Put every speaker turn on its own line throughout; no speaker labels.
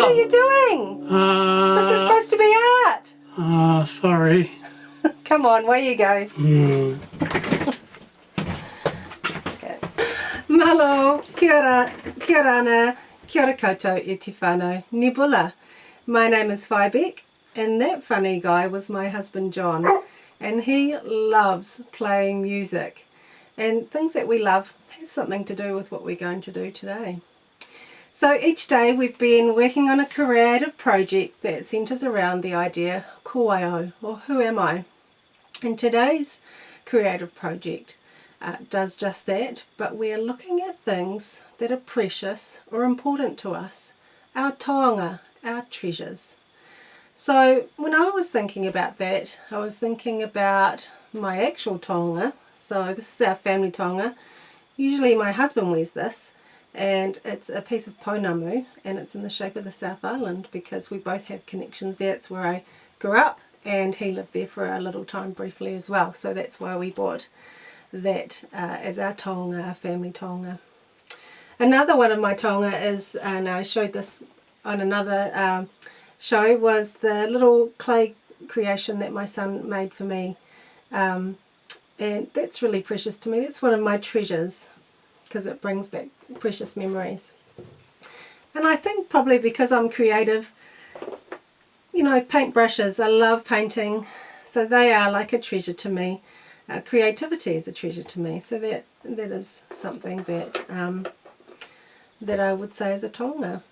What are you doing? This is supposed to be art.
Sorry.
Come on, where you go? Okay. Malo, kia ora, kia rana, kia ora koutou e te whānau, Nibula. My name is Whaea Bec, and that funny guy was my husband John, and he loves playing music. And things that we love has something to do with what we're going to do today. So each day we've been working on a creative project that centres around the idea ko whānau, or who am I? And today's creative project does just that, but we're looking at things that are precious or important to us, our taonga, our treasures. So when I was thinking about that, I was thinking about my actual taonga. So this is our family taonga. Usually my husband wears this, and it's a piece of pounamu, and it's in the shape of the South Island because we both have connections there. It's where I grew up, and he lived there for a little time briefly as well. So that's why we bought that as our taonga, our family taonga. Another one of my taonga is, and I showed this on another show, was the little clay creation that my son made for me. And that's really precious to me. That's one of my treasures because it brings back precious memories. And I think probably because I'm creative, you know, paintbrushes, I love painting, so they are like a treasure to me. Creativity is a treasure to me, so that is something that that I would say is a taonga.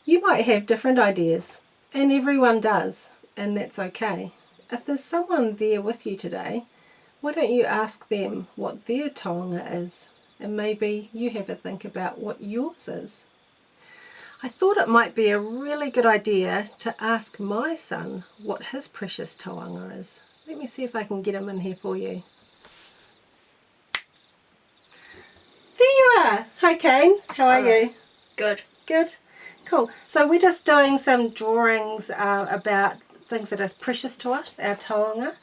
You might have different ideas, and everyone does, and that's okay. If there's someone there with you today, why don't you ask them what their taonga is, and maybe you have a think about what yours is. I thought it might be a really good idea to ask my son what his precious taonga is. Let me see if I can get him in here for you. There you are! Hi Kane, how are you?
Good.
Good? Cool. So we're just doing some drawings about things that are precious to us, our taonga.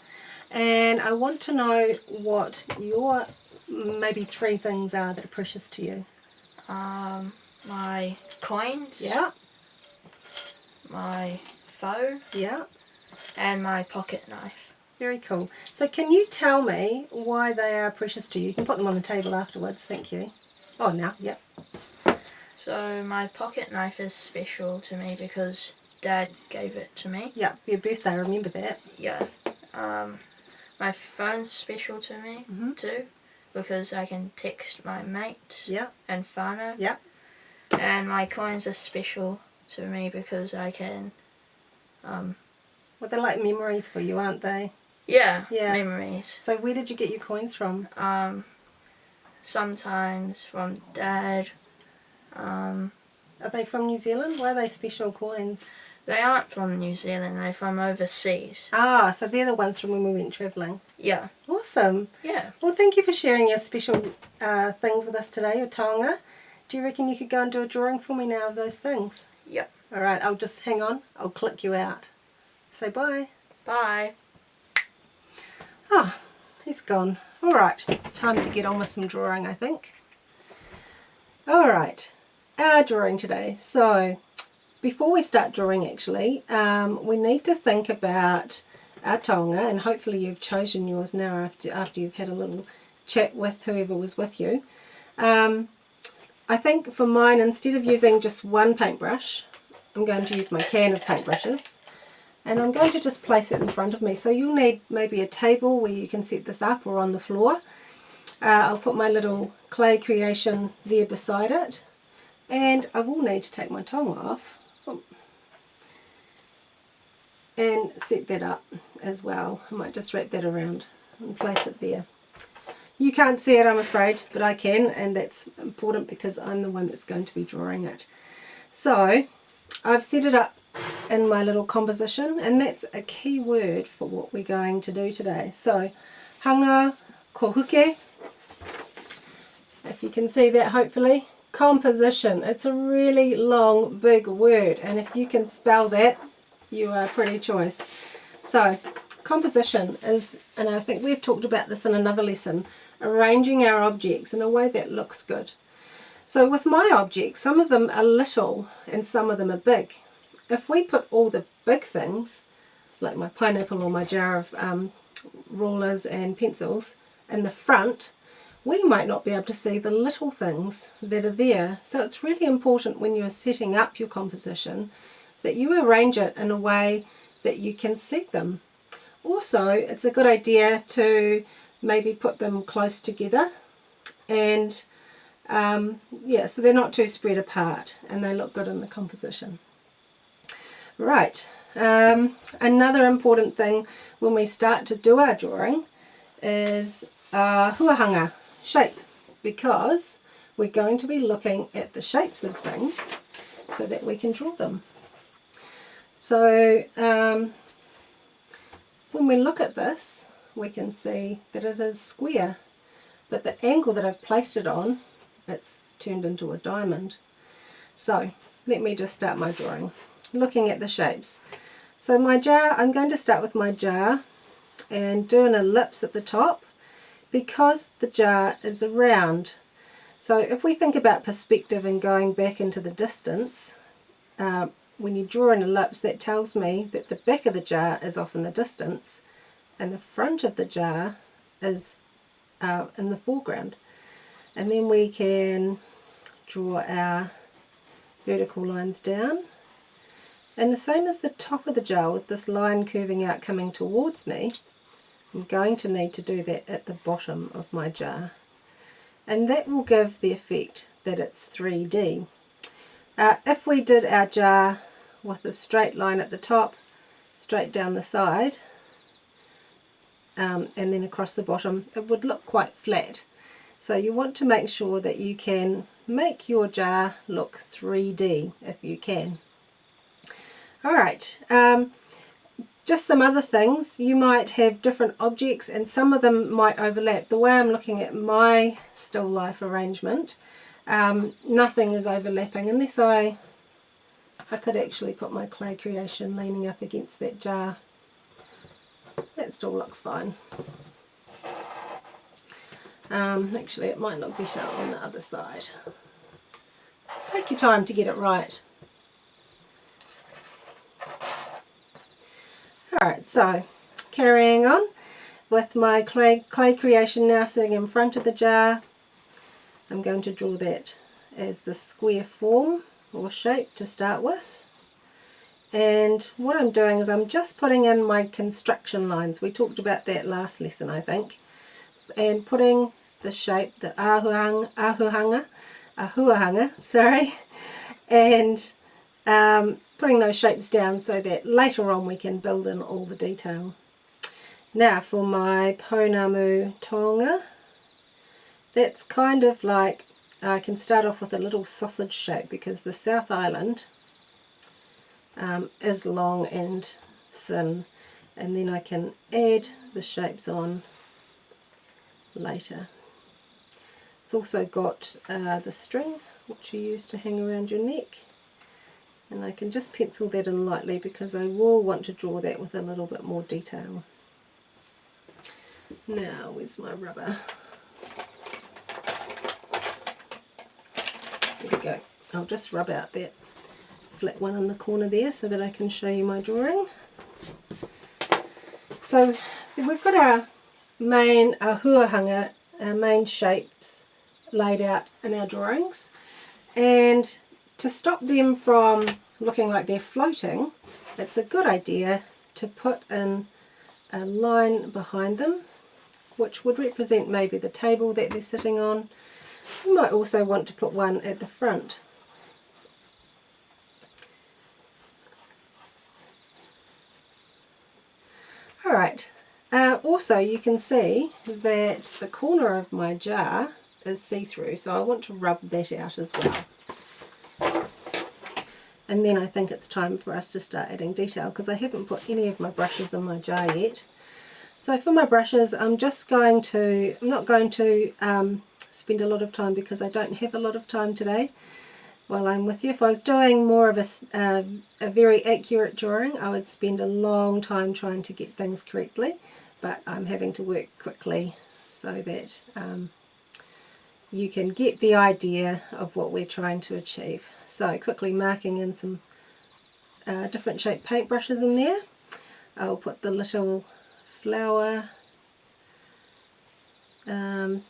And I want to know what your maybe 3 things are that are precious to you.
My coins.
Yeah.
My phone.
Yeah.
And my pocket knife.
Very cool. So can you tell me why they are precious to you? You can put them on the table afterwards, thank you. Oh, now, yep.
So my pocket knife is special to me because Dad gave it to me.
Yeah, for your birthday, remember that.
Yeah. My phone's special to me too because I can text my mates and whānau.
Yeah.
And my coins are special to me because I can...
Well, they're like memories for you, aren't they?
Yeah,
Yeah.
memories.
So where did you get your coins from?
Sometimes from Dad.
Are they from New Zealand? Why are they special coins?
They aren't from New Zealand, they're from overseas.
Ah, so they're the ones from when we went travelling.
Yeah.
Awesome.
Yeah.
Well, thank you for sharing your special things with us today, your taonga. Do you reckon you could go and do a drawing for me now of those things?
Yep.
All right, I'll just hang on. I'll click you out. Say bye.
Bye.
Ah, he's gone. All right, time to get on with some drawing, I think. All right, our drawing today. So, before we start drawing actually, we need to think about our taonga, and hopefully you've chosen yours now after you've had a little chat with whoever was with you. I think for mine, instead of using just one paintbrush, I'm going to use my can of paintbrushes, and I'm going to just place it in front of me. So you'll need maybe a table where you can set this up, or on the floor. I'll put my little clay creation there beside it, and I will need to take my taonga off and set that up as well. I might just wrap that around and place it there. You can't see it, I'm afraid, but I can, and that's important because I'm the one that's going to be drawing it. So I've set it up in my little composition, and that's a key word for what we're going to do today. So hanga, kohuke, if you can see that hopefully. Composition, it's a really long big word, and if you can spell that, you are pretty choice. So composition is, and I think we've talked about this in another lesson, arranging our objects in a way that looks good. So with my objects, some of them are little and some of them are big. If we put all the big things, like my pineapple or my jar of rulers and pencils, in the front, we might not be able to see the little things that are there. So it's really important when you're setting up your composition that you arrange it in a way that you can see them. Also, it's a good idea to maybe put them close together, and yeah, so they're not too spread apart and they look good in the composition. Right, another important thing when we start to do our drawing is huahanga shape, because we're going to be looking at the shapes of things so that we can draw them. So when we look at this, we can see that it is square, but the angle that I've placed it on, it's turned into a diamond. So let me just start my drawing, looking at the shapes. So my jar, I'm going to start with my jar and do an ellipse at the top because the jar is round. So if we think about perspective and going back into the distance, when you draw an ellipse, that tells me that the back of the jar is off in the distance and the front of the jar is in the foreground. And then we can draw our vertical lines down. And the same as the top of the jar, with this line curving out coming towards me, I'm going to need to do that at the bottom of my jar. And that will give the effect that it's 3D. If we did our jar with a straight line at the top, straight down the side, and then across the bottom, it would look quite flat. So you want to make sure that you can make your jar look 3D if you can. Alright, just some other things. You might have different objects and some of them might overlap. The way I'm looking at my still life arrangement, nothing is overlapping unless I could actually put my clay creation leaning up against that jar. That still looks fine. Actually it might look better on the other side. Take your time to get it right. Alright, so carrying on with my clay creation now sitting in front of the jar, I'm going to draw that as the square form or shape to start with. And what I'm doing is I'm just putting in my construction lines. We talked about that last lesson, I think. And putting the shape, the ahuahanga, sorry, and putting those shapes down so that later on we can build in all the detail. Now for my pounamu Taonga, that's kind of like, I can start off with a little sausage shape because the South Island is long and thin, and then I can add the shapes on later. It's also got the string which you use to hang around your neck, and I can just pencil that in lightly because I will want to draw that with a little bit more detail. Now where's my rubber? There we go. I'll just rub out that flat one in the corner there so that I can show you my drawing. So we've got our main huahanga, our main shapes laid out in our drawings, and to stop them from looking like they're floating, it's a good idea to put in a line behind them which would represent maybe the table that they're sitting on. You might also want to put one at the front. Alright, also you can see that the corner of my jar is see-through, so I want to rub that out as well. And then I think it's time for us to start adding detail because I haven't put any of my brushes in my jar yet. So for my brushes, I'm not going to spend a lot of time because I don't have a lot of time today while I'm with you. If I was doing more of a very accurate drawing, I would spend a long time trying to get things correctly, but I'm having to work quickly so that you can get the idea of what we're trying to achieve. So quickly marking in some different shaped paintbrushes in there. I'll put the little flower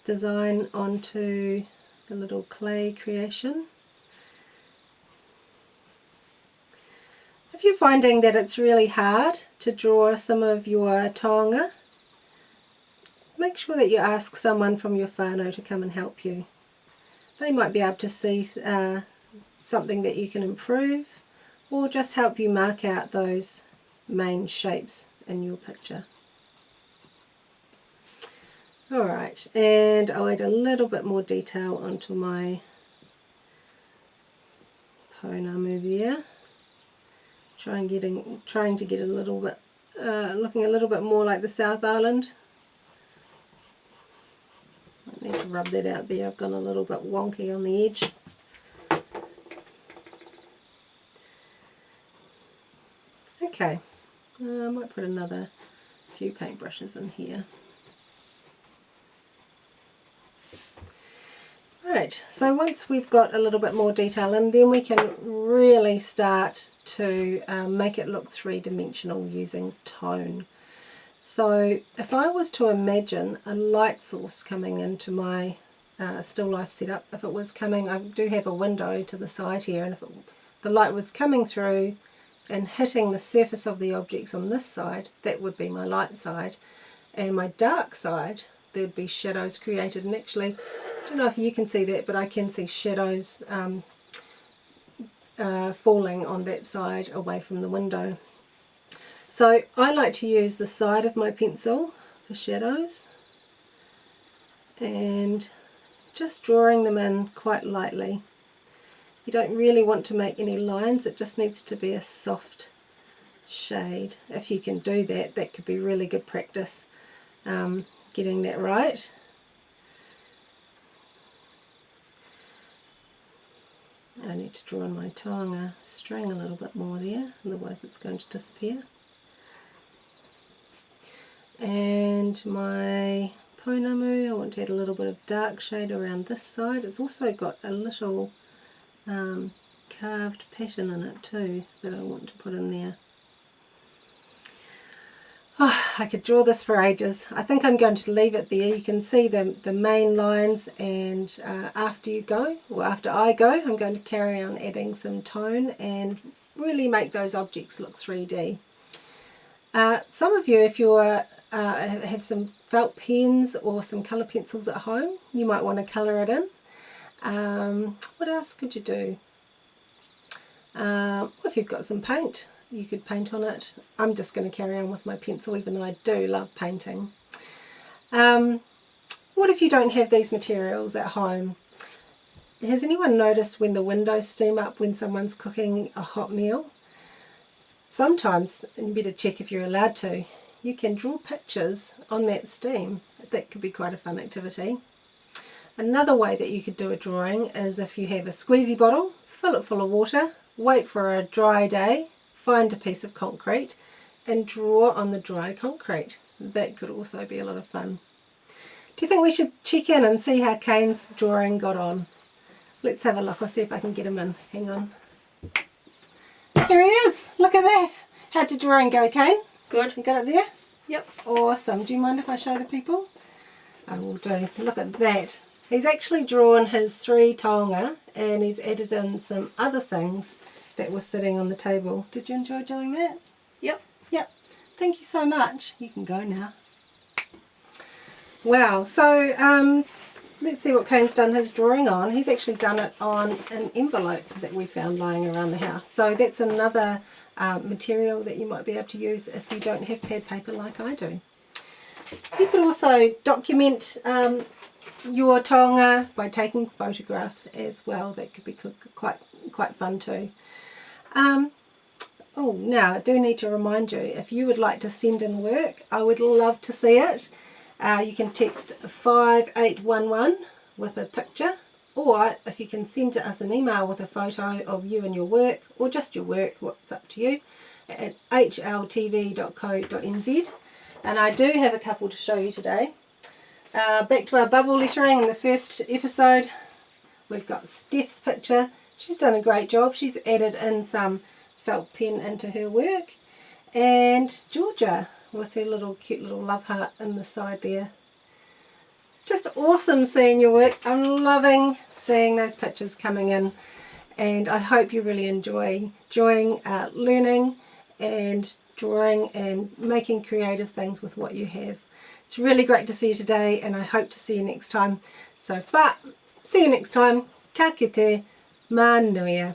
design onto the little clay creation. If you're finding that it's really hard to draw some of your taonga, make sure that you ask someone from your whānau to come and help you. They might be able to see something that you can improve, or just help you mark out those main shapes in your picture. Alright, and I'll add a little bit more detail onto my pounamu there. Trying to get a little bit, looking a little bit more like the South Island. I need to rub that out there, I've gone a little bit wonky on the edge. Okay, I might put another few paintbrushes in here. Right, so once we've got a little bit more detail in, then we can really start to make it look three-dimensional using tone. So if I was to imagine a light source coming into my still life setup, if it was coming, I do have a window to the side here, and if the light was coming through and hitting the surface of the objects on this side, that would be my light side, and my dark side, there would be shadows created. And actually, I don't know if you can see that, but I can see shadows falling on that side away from the window. So I like to use the side of my pencil for shadows, and just drawing them in quite lightly. You don't really want to make any lines, it just needs to be a soft shade. If you can do that, that could be really good practice, getting that right. I need to draw on my taonga string a little bit more there, otherwise it's going to disappear. And my pounamu, I want to add a little bit of dark shade around this side. It's also got a little carved pattern in it too that I want to put in there. Oh, I could draw this for ages. I think I'm going to leave it there. You can see the main lines, and after I go, I'm going to carry on adding some tone and really make those objects look 3D. Some of you, if you have some felt pens or some colour pencils at home, you might want to colour it in. What else could you do? If you've got some paint, you could paint on it. I'm just going to carry on with my pencil, even though I do love painting. What if you don't have these materials at home? Has anyone noticed when the windows steam up when someone's cooking a hot meal? Sometimes, and you better check if you're allowed to, you can draw pictures on that steam. That could be quite a fun activity. Another way that you could do a drawing is if you have a squeezy bottle, fill it full of water, wait for a dry day, find a piece of concrete and draw on the dry concrete. That could also be a lot of fun. Do you think we should check in and see how Kane's drawing got on? Let's have a look. I'll see if I can get him in. Hang on. Here he is. Look at that. How'd your drawing go, Kane?
Good.
You got it there?
Yep.
Awesome. Do you mind if I show the people? I will do. Look at that. He's actually drawn his 3 taonga, and he's added in some other things that was sitting on the table. Did you enjoy doing that?
Yep.
Yep. Thank you so much. You can go now. Wow. So let's see what Kane's done his drawing on. He's actually done it on an envelope that we found lying around the house. So that's another material that you might be able to use if you don't have pad paper like I do. You could also document your taonga by taking photographs as well. That could be quite fun too. Oh, now I do need to remind you, if you would like to send in work, I would love to see it. You can text 5811 with a picture, or if you can send to us an email with a photo of you and your work, or just your work, what's up to you, at hltv.co.nz. And I do have a couple to show you today. Back to our bubble lettering in the first episode. We've got Steph's picture. She's done a great job. She's added in some felt pen into her work. And Georgia with her little cute little love heart in the side there. It's just awesome seeing your work. I'm loving seeing those pictures coming in. And I hope you really enjoying learning and drawing and making creative things with what you have. It's really great to see you today, and I hope to see you next time. So far, see you next time. Ka kite, mā nui.